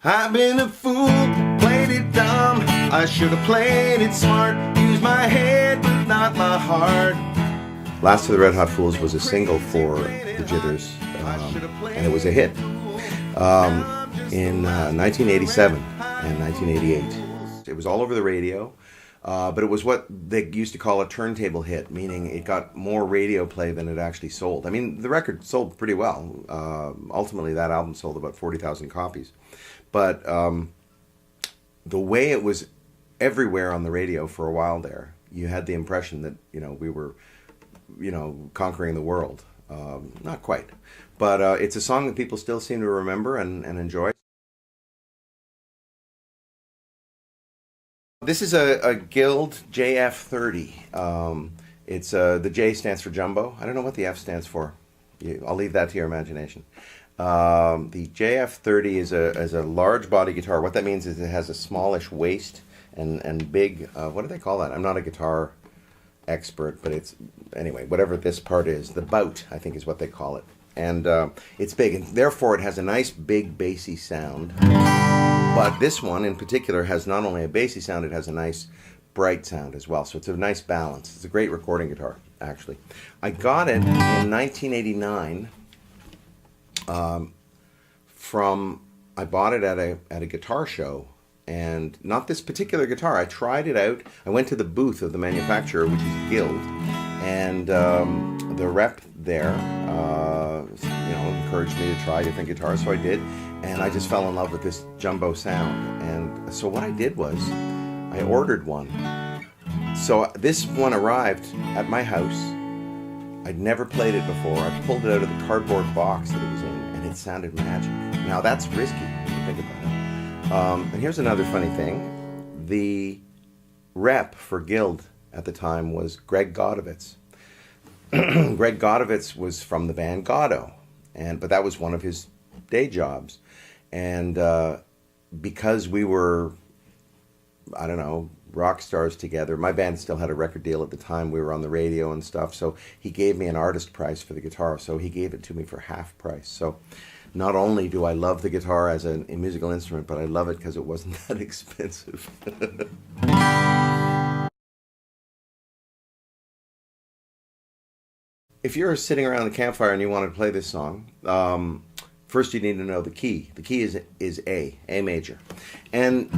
I've been a fool, played it dumb. I should have played it smart. Used my head, but not my heart. Last of the Red Hot Fools was a single for the Jitters, and it was a hit in 1987 and 1988. It was all over the radio, but it was what they used to call a turntable hit, meaning it got more radio play than it actually sold. I mean, the record sold pretty well. Ultimately, that album sold about 40,000 copies. But the way it was everywhere on the radio for a while there, you had the impression that, we were, conquering the world. Not quite. But it's a song that people still seem to remember and enjoy. This is a Guild JF30. It's the J stands for Jumbo. I don't know what the F stands for. I'll leave that to your imagination. The JF30 is a large body guitar. What that means is it has a smallish waist and big, what do they call that? I'm not a guitar expert, but it's, anyway, whatever this part is, the bout, I think is what they call it. And it's big, and therefore it has a nice big bassy sound. But this one in particular has not only a bassy sound, it has a nice bright sound as well. So it's a nice balance. It's a great recording guitar, actually. I got it in 1989 I bought it at a guitar show, and not this particular guitar. I tried it out. I went to the booth of the manufacturer, which is Guild, and the rep there, encouraged me to try different guitars, so I did, and I just fell in love with this Jumbo sound. And so what I did was I ordered one. So this one arrived at my house. I'd never played it before. I pulled it out of the cardboard box that it was in, and it sounded magic. Now that's risky when you think about it. And here's another funny thing. The rep for Guild at the time was Greg Godovitz. Greg Godovitz was from the band Goddo, but that was one of his day jobs. And because we were, I don't know, rock stars together. My band still had a record deal at the time. We were on the radio and stuff. So he gave me an artist price for the guitar. So he gave it to me for half price. So not only do I love the guitar as a musical instrument, but I love it because it wasn't that expensive. If you're sitting around the campfire and you want to play this song, first you need to know the key. The key is A major. And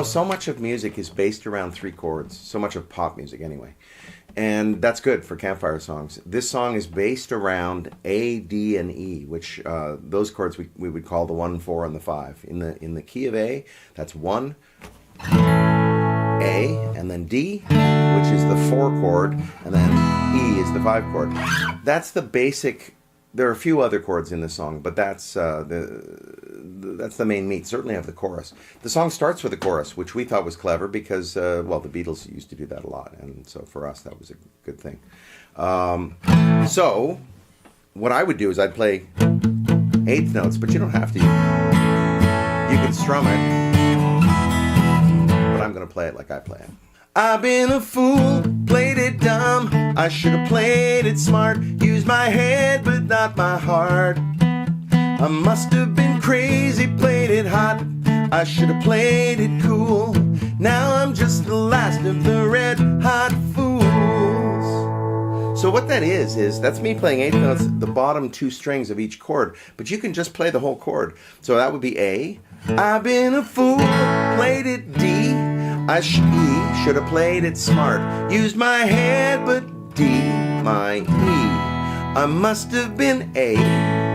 so much of music is based around three chords, so much of pop music anyway. And that's good for campfire songs. This song is based around A, D, and E, which those chords we would call the 1, 4, and the 5. In the key of A, that's 1, A, and then D, which is the 4 chord, and then E is the 5 chord. That's the basic. There are a few other chords in the song, but that's the main meat, certainly of the chorus. The song starts with a chorus, which we thought was clever because, the Beatles used to do that a lot, and so for us that was a good thing. So what I would do is I'd play eighth notes, but you don't have to. You can strum it, but I'm going to play it like I play it. I've been a fool, played it dumb. I should have played it smart. Used my head, but not my heart. I must have been crazy, played it hot. I should have played it cool. Now I'm just the last of the Red Hot Fools. So what that is that's me playing eighth notes, the bottom 2 strings of each chord. But you can just play the whole chord. So that would be A. I've been a fool, played it D. I should have played it smart. Used my head, but D, my E. I must have been A,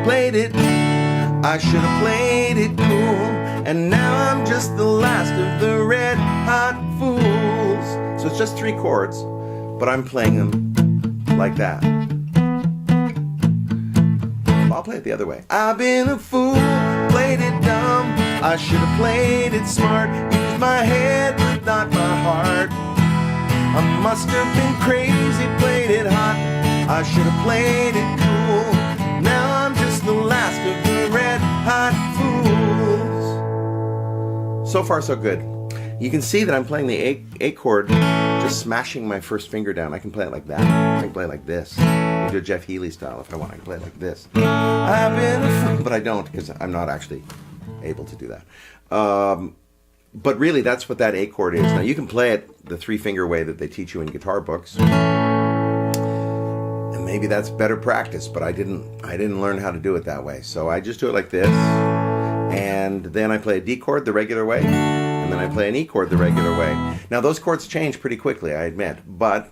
played it. I should have played it cool. And now I'm just the last of the Red Hot Fools. So it's just 3 chords, but I'm playing them like that. I'll play it the other way. I've been a fool, played it dumb. I should have played it smart. Used my head, but not my heart. I must have been crazy, played it hot. I should have played it cool. Now I'm just the last of the Red Hot Fools. So far, so good. You can see that I'm playing the A chord, just smashing my first finger down. I can play it like that. I can play it like this. I can do a Jeff Healey style if I want. I can play it like this. I've been a fool, but I don't because I'm not actually able to do that. But really, that's what that A chord is. Now, you can play it the 3-finger way that they teach you in guitar books. And maybe that's better practice, but I didn't learn how to do it that way. So I just do it like this. And then I play a D chord the regular way. And then I play an E chord the regular way. Now, those chords change pretty quickly, I admit. But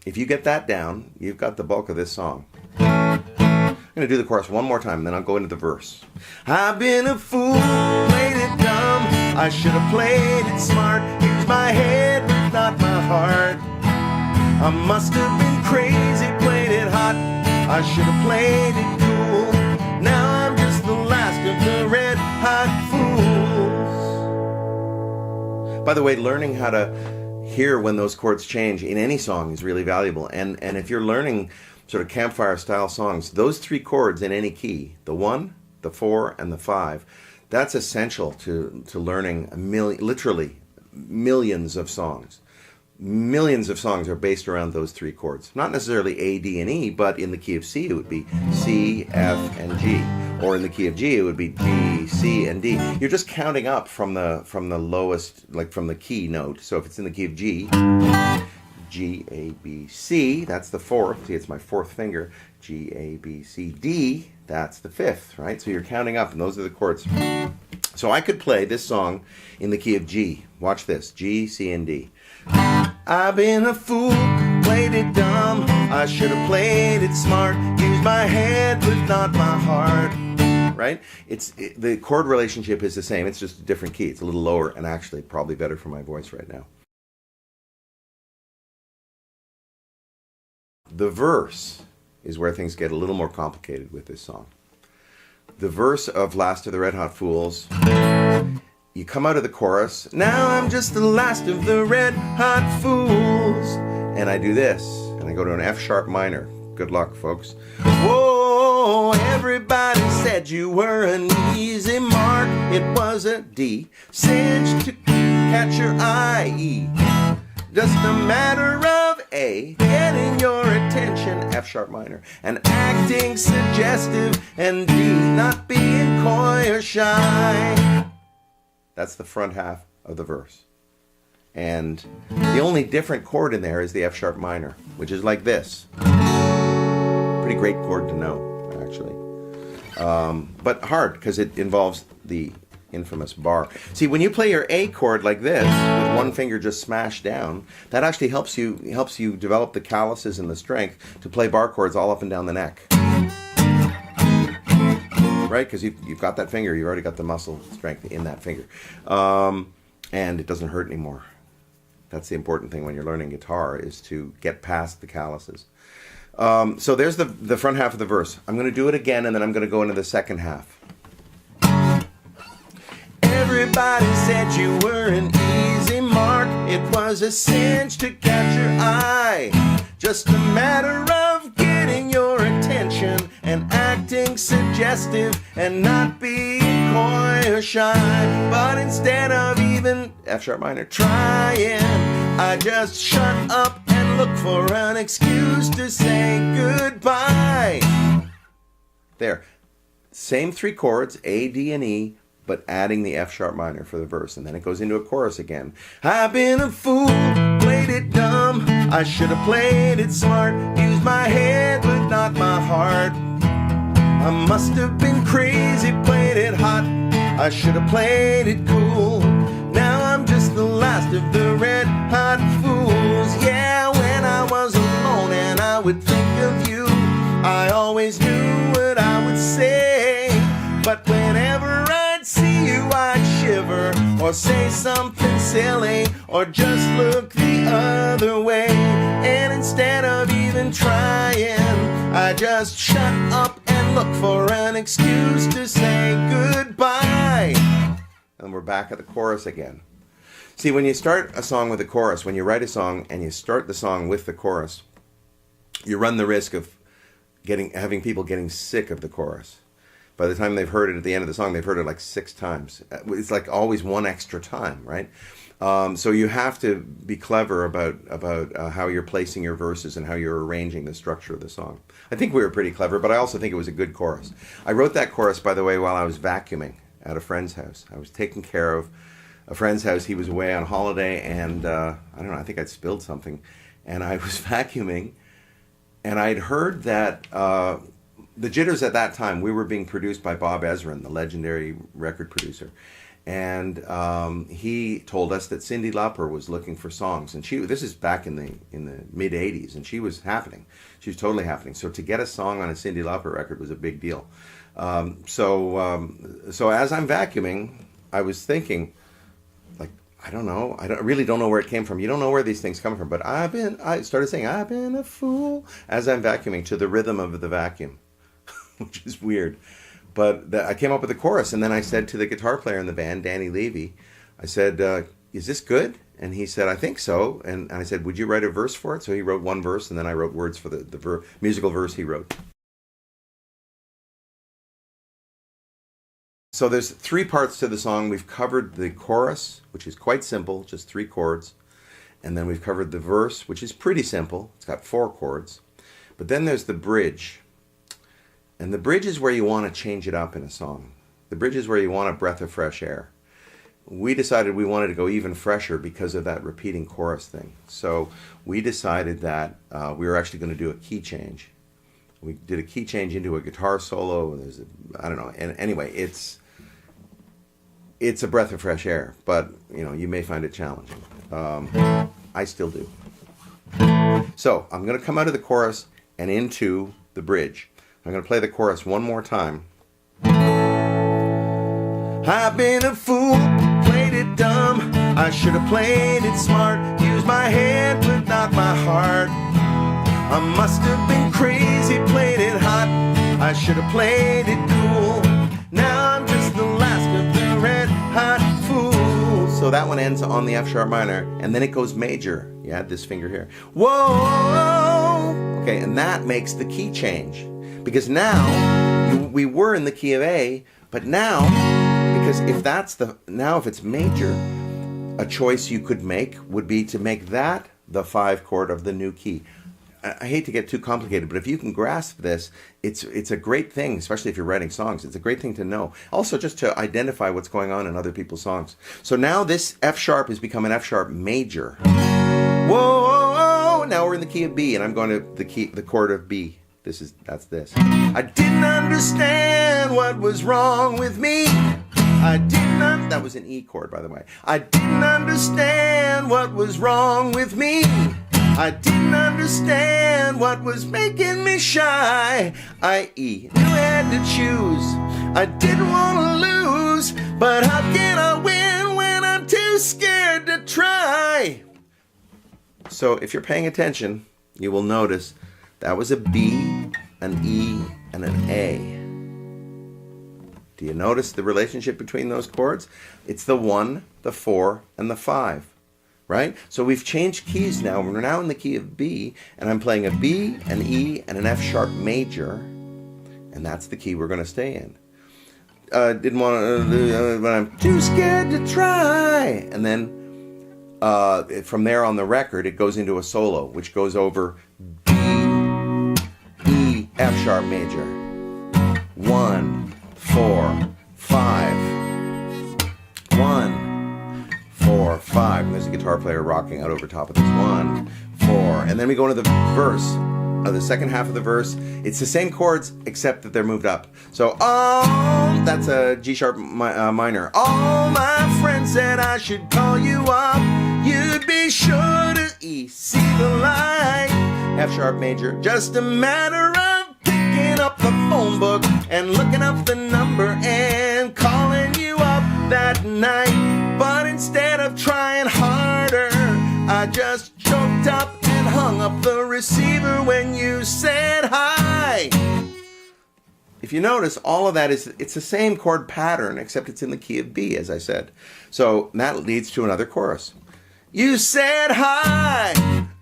if you get that down, you've got the bulk of this song. I'm going to do the chorus one more time, and then I'll go into the verse. I've been a fool, played it dumb. I should have played it smart. Used my head, but not my heart. I must have been crazy, played it hot. I should have played it cool. Now I'm just the last of the red hot fools. By the way, learning how to hear when those chords change in any song is really valuable. And if you're learning sort of Campfire style songs, those 3 chords in any key, the 1, the 4, and the 5, that's essential to learning literally millions of songs. Millions of songs are based around those 3 chords. Not necessarily A, D, and E, but in the key of C it would be C, F, and G. Or in the key of G it would be G, C, and D. You're just counting up from the lowest, like from the key note. So if it's in the key of G, G, A, B, C, that's the 4th. See, it's my 4th finger. G, A, B, C, D, that's the 5th, right? So you're counting up, and those are the chords. So I could play this song in the key of G. Watch this, G, C, and D. I've been a fool, played it dumb. I should have played it smart. Used my head, but not my heart. Right? The chord relationship is the same. It's just a different key. It's a little lower, and actually probably better for my voice right now. The verse is where things get a little more complicated with this song. The verse of Last of the Red Hot Fools, you come out of the chorus, now I'm just the last of the red hot fools. And I do this, and I go to an F sharp minor. Good luck, folks. Whoa, everybody said you were an easy mark. It was a D, cinch to catch your eye. E, just a matter of A, getting your attention, F sharp minor, and acting suggestive, and D, not being coy or shy. That's the front half of the verse. And the only different chord in there is the F sharp minor, which is like this. Pretty great chord to know, actually. But hard, because it involves the infamous bar. See, when you play your A chord like this, with one finger just smashed down, that actually helps you develop the calluses and the strength to play bar chords all up and down the neck. Right? Because you've got that finger, you've already got the muscle strength in that finger. And it doesn't hurt anymore. That's the important thing when you're learning guitar, is to get past the calluses. So there's the front half of the verse. I'm going to do it again, and then I'm going to go into the second half. Everybody said you were an easy mark. It was a cinch to catch your eye. Just a matter of getting your attention and acting suggestive and not being coy or shy. But instead of even F sharp minor trying, I just shut up and look for an excuse to say goodbye. There. Same 3 chords, A, D, and E, but adding the F sharp minor for the verse, and then it goes into a chorus again. I've been a fool, played it dumb. I should have played it smart. Used my head, but not my heart. I must have been crazy, played it hot. I should have played it cool. Now I'm just the last of the red hot fools. Yeah, when I was alone and I would think of you, I always knew what I would say. But whenever I'd see you, I'd shiver, or say something silly, or just look the other way. And instead of even trying, I just shut up and look for an excuse to say goodbye. And we're back at the chorus again. See, when you start a song with a chorus, when you write a song and you start the song with the chorus, you run the risk of having people getting sick of the chorus. By the time they've heard it at the end of the song, they've heard it like 6 times. It's like always one extra time, right? So you have to be clever about how you're placing your verses and how you're arranging the structure of the song. I think we were pretty clever, but I also think it was a good chorus. I wrote that chorus, by the way, while I was vacuuming. at a friend's house. I was taking care of a friend's house. He was away on holiday, and I don't know, I think I'd spilled something. And I was vacuuming, and I'd heard that the Jitters at that time, we were being produced by Bob Ezrin, the legendary record producer. And he told us that Cyndi Lauper was looking for songs, and this is back in the mid '80s, and she was happening. She was totally happening. So to get a song on a Cyndi Lauper record was a big deal. So as I'm vacuuming, I was thinking, like, I really don't know where it came from. You don't know where these things come from, but I started saying, I've been a fool, as I'm vacuuming to the rhythm of the vacuum, which is weird. But I came up with a chorus, and then I said to the guitar player in the band, Danny Levy, I said, is this good? And he said, I think so. And I said, would you write a verse for it? So he wrote one verse, and then I wrote words for the musical verse he wrote. So there's 3 parts to the song. We've covered the chorus, which is quite simple, just 3 chords. And then we've covered the verse, which is pretty simple. It's got 4 chords. But then there's the bridge. And the bridge is where you want to change it up in a song. The bridge is where you want a breath of fresh air. We decided we wanted to go even fresher because of that repeating chorus thing. So we decided that we were actually going to do a key change. We did a key change into a guitar solo. I don't know. And anyway, it's a breath of fresh air, but you may find it challenging. I still do. So I'm going to come out of the chorus and into the bridge. I'm going to play the chorus one more time. I've been a fool, played it dumb. I should have played it smart. Used my head, but not my heart. I must have been crazy, played it hot. I should have played it cool. Now I'm just the last of the red hot fools. So that one ends on the F sharp minor, and then it goes major. You add this finger here. Whoa! Okay, and that makes the key change. Because now, we were in the key of A, but now, because if it's major, a choice you could make would be to make that the 5 chord of the new key. I hate to get too complicated, but if you can grasp this, it's a great thing, especially if you're writing songs. It's a great thing to know. Also, just to identify what's going on in other people's songs. So now this F sharp has become an F sharp major. Whoa! Now we're in the key of B, and I'm going to the chord of B. That's this. I didn't understand what was wrong with me. That was an E chord, by the way. I didn't understand what was wrong with me. I didn't understand what was making me shy. I.e., you had to choose. I didn't want to lose, but how can I win when I'm too scared to try? So if you're paying attention, you will notice that was a B, an E, and an A. Do you notice the relationship between those chords? It's the 1, the 4, and the 5, right? So we've changed keys now. We're now in the key of B, and I'm playing a B, an E, and an F sharp major, and that's the key we're going to stay in. Didn't want to, but I'm too scared to try. And then from there on the record, it goes into a solo, which goes over B, E, F sharp major, 1, 4, 5, 1, 4, 5. And there's a guitar player rocking out over top of this 1, 4. And then we go into the verse, the second half of the verse. It's the same chords except that they're moved up. So, that's a G sharp minor. All my friends said I should call you up. You'd be sure to E, see the light. F sharp major, just a matter of picking up the phone book and looking up the number and calling you up that night. But instead of trying harder, I just choked up and hung up the receiver when you said hi. If you notice, all of that it's the same chord pattern, except it's in the key of B, as I said. So that leads to another chorus. You said hi,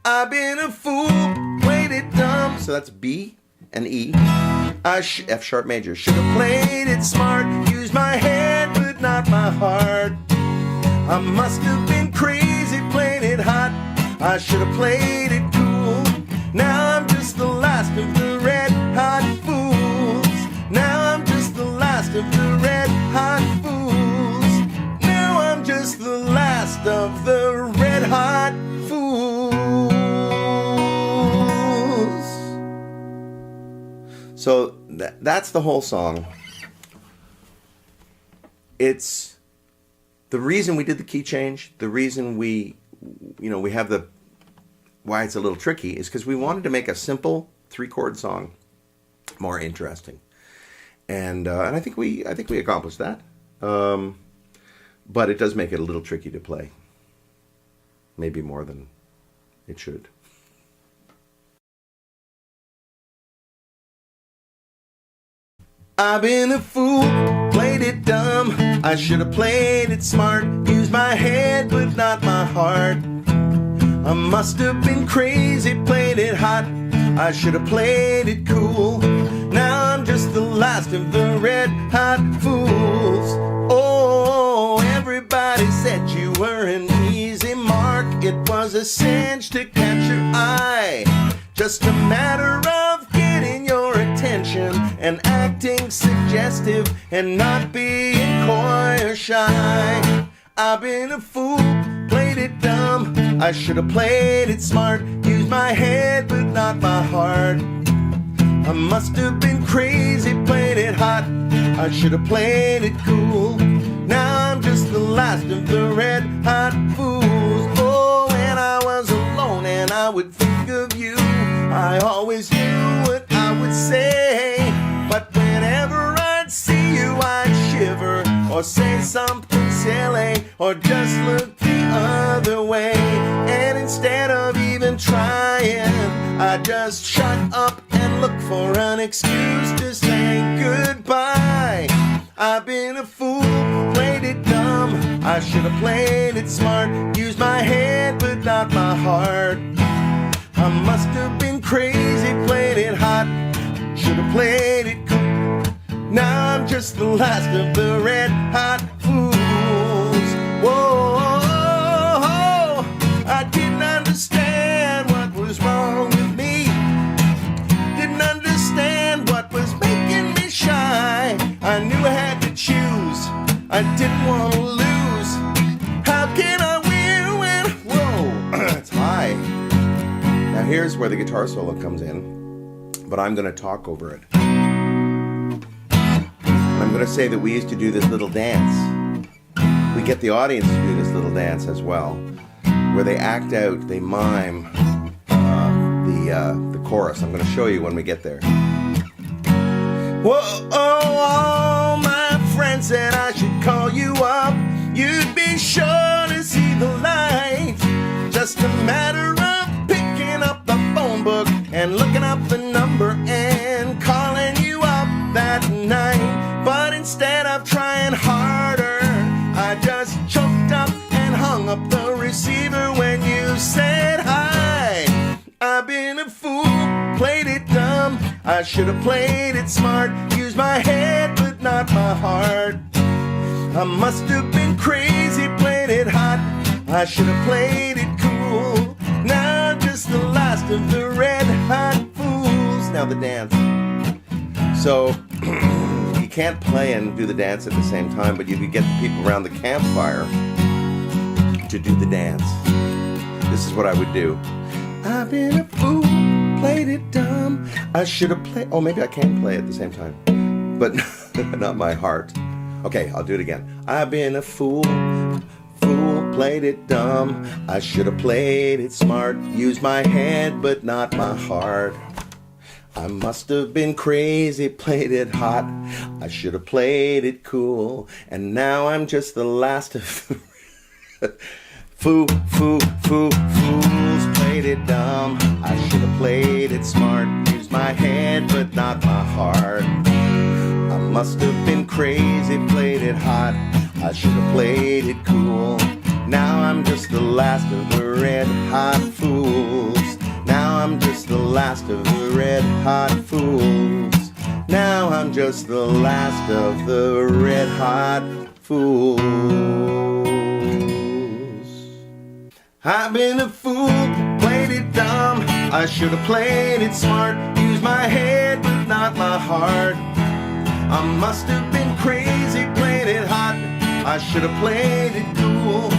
I've been a fool, played it dumb. So that's B and E. F sharp major. Should have played it smart, used my head but not my heart. I must have been crazy, played it hot. I should have played it cool. Now I'm just the last of the red hot fools. Now I'm just the last of the red hot fools. hot, fools. So that's the whole song. It's the reason we did the key change, the reason we have why it's a little tricky is because we wanted to make a simple 3-chord song more interesting. And I think we accomplished that. But it does make it a little tricky to play. Maybe more than it should. I've been a fool, played it dumb. I should have played it smart. Used my head, but not my heart. I must have been crazy, played it hot. I should have played it cool. Now I'm just the last of the red hot fools. Oh, everybody said you were an easy mark. It was a cinch to catch your eye. Just a matter of getting your attention and acting suggestive and not being coy or shy. I've been a fool, played it dumb. I should have played it smart. Used my head but not my heart. I must have been crazy, played it hot. I should have played it cool. Now I'm just the last of the red hot fools. Oh, when I was alone and I would think of you, I always knew what I would say. But whenever I'd see you, I'd shiver or say something silly or just look the other way. And instead of even trying, I just shut up and look for an excuse to say goodbye. I've been a fool, played it dumb. I should have played it smart. Used my head but not my heart. I must have been crazy, played it hot. Should have played it cool. Now I'm just the last of the red hot fools. Whoa, I didn't understand what was wrong with me. Didn't understand what was making me shy. I knew I had to choose. I didn't want to lose. How can I win when, whoa, it's high. Now here's where the guitar solo comes in, but I'm going to talk over it. And I'm going to say that we used to do this little dance. We get the audience to do this little dance as well, where they act out, they mime the chorus. I'm going to show you when we get there. Whoa, all my friends said I should call you up. You'd be sure to see the light. Just a matter of picking up the phone book and looking up the number and calling you up that night. But instead of trying harder, I just choked up and hung up the receiver when you said hi. I've been a fool, played it dumb. I should have played it smart. Used my head but not my heart. I must have been crazy, played it hot. I should have played it cool. Now I'm just the last of the red hot fools. Now the dance. So you can't play and do the dance at the same time, but you could get the people around the campfire to do the dance. This is what I would do. I've been a fool, played it dumb. I should have played. Oh, maybe I can play at the same time, but not my heart. Okay, I'll do it again. I've been a fool, played it dumb. I should have played it smart. Used my head, but not my heart. I must have been crazy, played it hot. I should have played it cool. And now I'm just the last of fools, played it dumb. I should have played it smart. Used my head, but not my heart. I must have been crazy, played it hot. I should have played it cool. Now I'm just the last of the red hot fools. Now I'm just the last of the red hot fools. Now I'm just the last of the red hot fools. I've been a fool, played it dumb. I should have played it smart. Used my head but not my heart. I must have been crazy, played it hot. I should have played it cool.